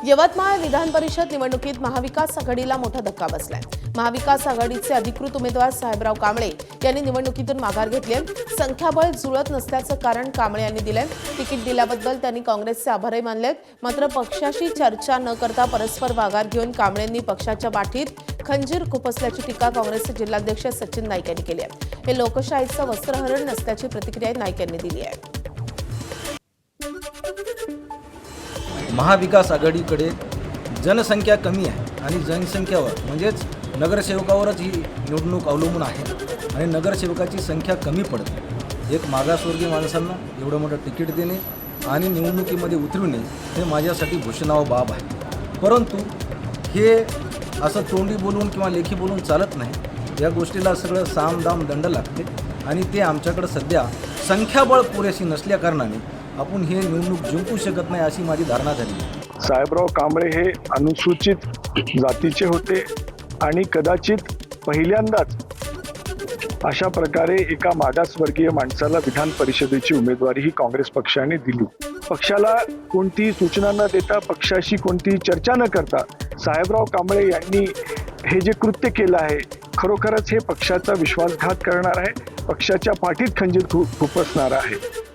यवतमाळ विधान परिषद निवडणुकीत महाविकास आघाडीला मोठा धक्का बसलाय। महाविकास आघाडीचे अधिकृत उमेदवार साहेबराव कांबळे यांनी निवडणुकीतून माघार घेतली आहे। संख्याबळ जुळत नसल्याचं कारण कांबळे यांनी दिलंय। तिकीट दिल्याबद्दल त्यांनी काँग्रेसचे आभारही मानलेत। मात्र पक्षाशी चर्चा न करता परस्पर माघार घेऊन कांबळेंनी पक्षाच्या पाठीत खंजीर खुपसल्याची टीका काँग्रेसचे जिल्हाध्यक्ष सचिन नाईक यांनी केली आहे। हे लोकशाहीचं वस्त्रहरण नसल्याची प्रतिक्रिया नाईक यांनी दिली आहे। महाविकास आघाडीकडे जनसंख्या कमी आहे आणि जनसंख्यावर म्हणजेच नगरसेवकावरच ही निवडणूक अवलंबून आहे आणि नगरसेवकाची संख्या कमी पडते। एक मागासवर्गीय माणसांना एवढं मोठं तिकीट देणे आणि निवडणुकीमध्ये उतरवणे हे माझ्यासाठी भूषणावह बाब आहे। परंतु हे असं तोंडी बोलून किंवा लेखी बोलून चालत नाही। या गोष्टीला सगळं साम दाम दंड लागते आणि ते आमच्याकडे सध्या संख्याबळ पुरेशी नसल्याकारणाने आपण हे निवडणूक जिंकू शकत नाही अशी माझी धारणा झाली आहे। साहेबराव कांबळे हे अनुसूचित जातीचे होते आणि कदाचित पहिल्यांदाच अशा प्रकारे एका मागासवर्गीय माणसाला विधान परिषदेची उमेदवारी ही काँग्रेस पक्षाने दिली। पक्षाला कोणतीही सूचना न देता, पक्षाशी कोणतीही चर्चा न करता साहेबराव कांबळे यांनी हे जे कृत्य केलं आहे, खरोखरच हे पक्षाचा विश्वासघात करणार आहे, पक्षाच्या पाठीत खंजीर खुपसणार आहे।